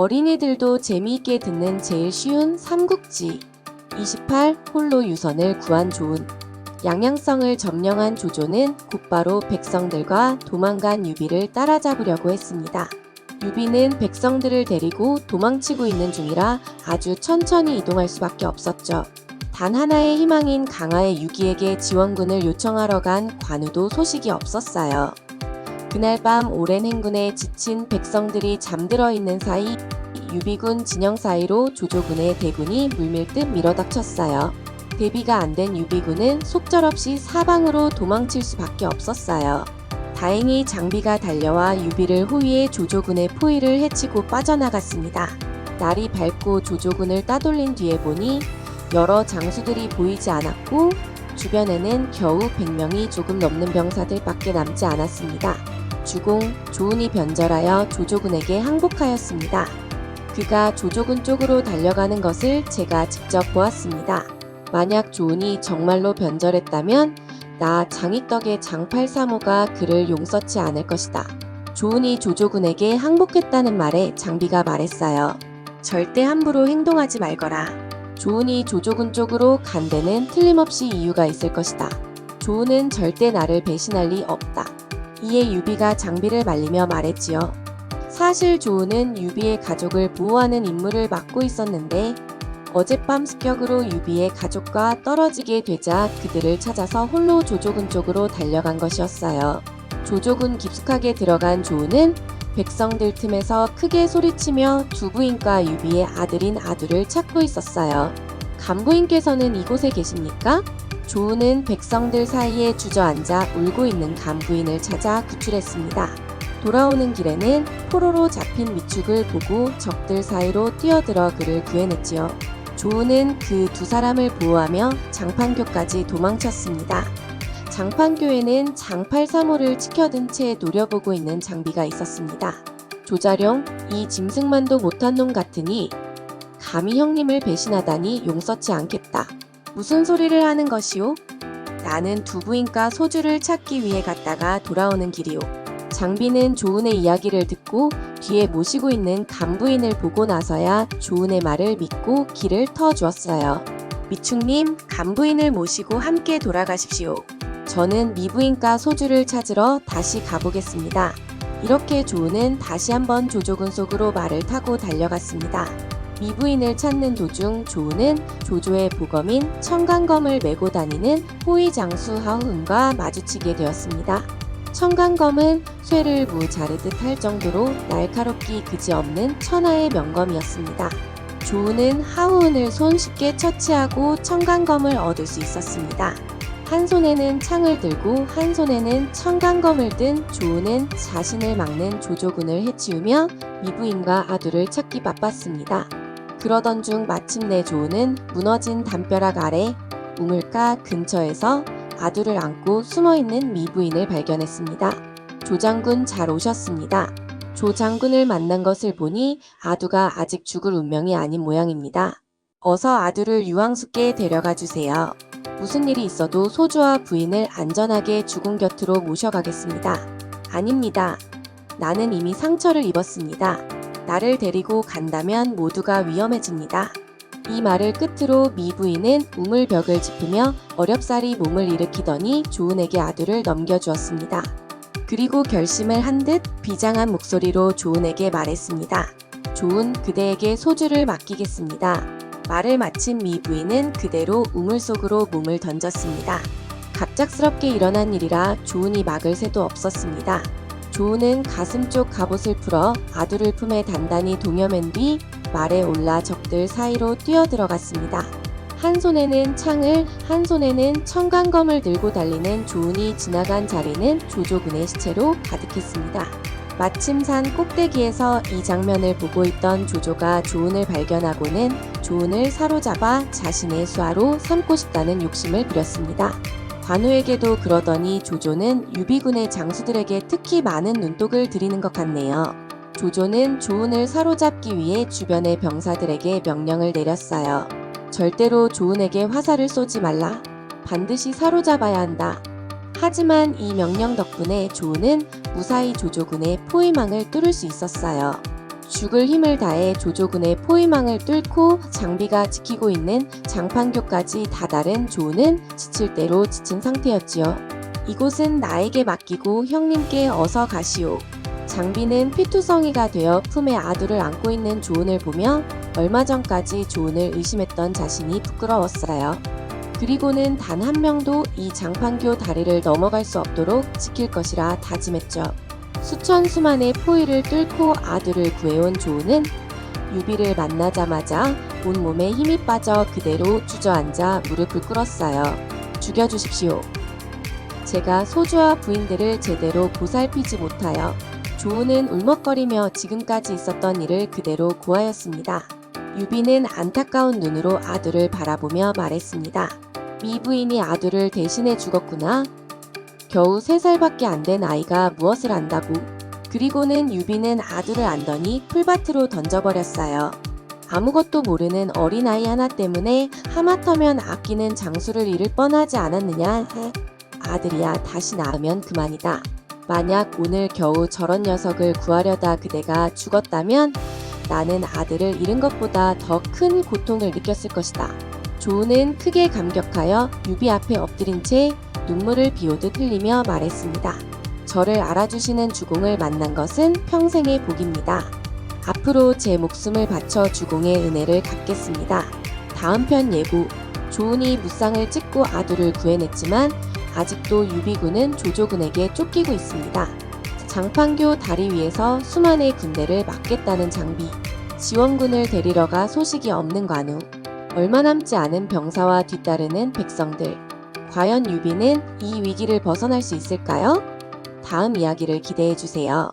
어린이들도 재미있게 듣는 제일 쉬운 삼국지 28. 홀로 유선을 구한 조은. 양양성을 점령한 조조는 곧바로 백성들과 도망간 유비를 따라잡으려고 했습니다. 유비는 백성들을 데리고 도망치고 있는 중이라 아주 천천히 이동할 수밖에 없었죠. 단 하나의 희망인 강하의 유기에게 지원군을 요청하러 간 관우도 소식이 없었어요. 그날 밤 오랜 행군에 지친 백성들이 잠들어 있는 사이 유비군 진영 사이로 조조군의 대군이 물밀듯 밀어닥쳤어요. 대비가 안 된 유비군은 속절없이 사방으로 도망칠 수밖에 없었어요. 다행히 장비가 달려와 유비를 호위해 조조군의 포위를 해치고 빠져나갔습니다. 날이 밝고 조조군을 따돌린 뒤에 보니 여러 장수들이 보이지 않았고 주변에는 겨우 100명이 조금 넘는 병사들밖에 남지 않았습니다. 주공 조은이 변절하여 조조군에게 항복하였습니다. 그가 조조군 쪽으로 달려가는 것을 제가 직접 보았습니다. 만약 조은이 정말로 변절했다면 나 장익덕의 장팔사모가 그를 용서치 않을 것이다. 조은이 조조군에게 항복했다는 말에 장비가 말했어요. 절대 함부로 행동하지 말거라. 조은이 조조군 쪽으로 간 데는 틀림없이 이유가 있을 것이다. 조은은 절대 나를 배신할 리 없다. 이에 유비가 장비를 말리며 말했지요. 사실 조은은 유비의 가족을 보호하는 임무를 맡고 있었는데 어젯밤 습격으로 유비의 가족과 떨어지게 되자 그들을 찾아서 홀로 조조군 쪽으로 달려간 것이었어요. 조조군 깊숙하게 들어간 조은은 백성들 틈에서 크게 소리치며 두 부인과 유비의 아들인 아두를 찾고 있었어요. 간부인께서는 이곳에 계십니까? 조은은 백성들 사이에 주저앉아 울고 있는 간부인을 찾아 구출했습니다. 돌아오는 길에는 포로로 잡힌 미축을 보고 적들 사이로 뛰어들어 그를 구해냈지요. 조은은 그 두 사람을 보호하며 장판교까지 도망쳤습니다. 장판교에는 장팔사모를 치켜든 채 노려보고 있는 장비가 있었습니다. 조자룡, 이 짐승만도 못한 놈 같으니 감히 형님을 배신하다니 용서치 않겠다. 무슨 소리를 하는 것이오? 나는 두 부인과 소주를 찾기 위해 갔다가 돌아오는 길이오. 장비는 조은의 이야기를 듣고 뒤에 모시고 있는 간부인을 보고 나서야 조은의 말을 믿고 길을 터주었어요. 미축님, 간부인을 모시고 함께 돌아가십시오. 저는 미부인과 소주를 찾으러 다시 가보겠습니다. 이렇게 조은은 다시 한번 조조군 속으로 말을 타고 달려갔습니다. 미부인을 찾는 도중 조은은 조조의 보검인 청강검을 메고 다니는 호위장수 하우은과 마주치게 되었습니다. 청강검은 쇠를 무 자르듯 할 정도로 날카롭기 그지없는 천하의 명검이었습니다. 조은은 하우은을 손쉽게 처치하고 청강검을 얻을 수 있었습니다. 한 손에는 창을 들고 한 손에는 청강검을 든 조은은 자신을 막는 조조군을 해치우며 미부인과 아두를 찾기 바빴습니다. 그러던 중 마침내 조은은 무너진 담벼락 아래 우물가 근처에서 아두를 안고 숨어있는 미부인을 발견했습니다. 조장군 잘 오셨습니다. 조장군을 만난 것을 보니 아두가 아직 죽을 운명이 아닌 모양입니다. 어서 아두를 유황숙께 데려가 주세요. 무슨 일이 있어도 소주와 부인을 안전하게 주군 곁으로 모셔가겠습니다. 아닙니다. 나는 이미 상처를 입었습니다. 나를 데리고 간다면 모두가 위험해집니다. 이 말을 끝으로 미부인은 우물벽을 짚으며 어렵사리 몸을 일으키더니 조은에게 아두를 넘겨주었습니다. 그리고 결심을 한 듯 비장한 목소리로 조은에게 말했습니다. 조은, 그대에게 소주를 맡기겠습니다. 말을 마친 미부인은 그대로 우물 속으로 몸을 던졌습니다. 갑작스럽게 일어난 일이라 조은이 막을 새도 없었습니다. 조은은 가슴 쪽 갑옷을 풀어 아두를 품에 단단히 동여맨 뒤 말에 올라 적들 사이로 뛰어들어갔습니다. 한 손에는 창을, 한 손에는 청강검을 들고 달리는 조은이 지나간 자리는 조조군의 시체로 가득했습니다. 마침 산 꼭대기에서 이 장면을 보고 있던 조조가 조은을 발견하고는 조은을 사로잡아 자신의 수하로 삼고 싶다는 욕심을 부렸습니다. 관우에게도 그러더니 조조는 유비군의 장수들에게 특히 많은 눈독을 들이는 것 같네요. 조조는 조은을 사로잡기 위해 주변의 병사들에게 명령을 내렸어요. 절대로 조은에게 화살을 쏘지 말라. 반드시 사로잡아야 한다. 하지만 이 명령 덕분에 조은은 무사히 조조군의 포위망을 뚫을 수 있었어요. 죽을 힘을 다해 조조군의 포위망을 뚫고 장비가 지키고 있는 장판교까지 다다른 조우는 지칠 대로 지친 상태였지요. 이곳은 나에게 맡기고 형님께 어서 가시오. 장비는 피투성이가 되어 품에 아두를 안고 있는 조은을 보며 얼마 전까지 조은을 의심했던 자신이 부끄러웠어요. 그리고는 단 한 명도 이 장판교 다리를 넘어갈 수 없도록 지킬 것이라 다짐했죠. 수천 수만의 포위를 뚫고 아두를 구해온 조은은 유비를 만나자마자 온몸에 힘이 빠져 그대로 주저앉아 무릎을 꿇었어요. 죽여주십시오. 제가 소주와 부인들을 제대로 보살피지 못하여 조은은 울먹거리며 지금까지 있었던 일을 그대로 고하였습니다. 유비는 안타까운 눈으로 아두를 바라보며 말했습니다. 미부인이 아두를 대신해 죽었구나. 겨우 3살밖에 안 된 아이가 무엇을 안다고. 그리고는 유비는 아두를 안더니 풀밭으로 던져버렸어요. 아무것도 모르는 어린아이 하나 때문에 하마터면 아끼는 장수를 잃을 뻔하지 않았느냐 해. 아들이야 다시 낳으면 그만이다. 만약 오늘 겨우 저런 녀석을 구하려다 그대가 죽었다면 나는 아들을 잃은 것보다 더 큰 고통을 느꼈을 것이다. 조우는 크게 감격하여 유비 앞에 엎드린 채 눈물을 비오듯 흘리며 말했습니다. 저를 알아주시는 주공을 만난 것은 평생의 복입니다. 앞으로 제 목숨을 바쳐 주공의 은혜를 갚겠습니다. 다음 편 예고. 조은이 무쌍을 찍고 아두를 구해냈지만 아직도 유비군은 조조군에게 쫓기고 있습니다. 장판교 다리 위에서 수만의 군대를 막겠다는 장비, 지원군을 데리러 가 소식이 없는 관우, 얼마 남지 않은 병사와 뒤따르는 백성들. 과연 유비는 이 위기를 벗어날 수 있을까요? 다음 이야기를 기대해주세요.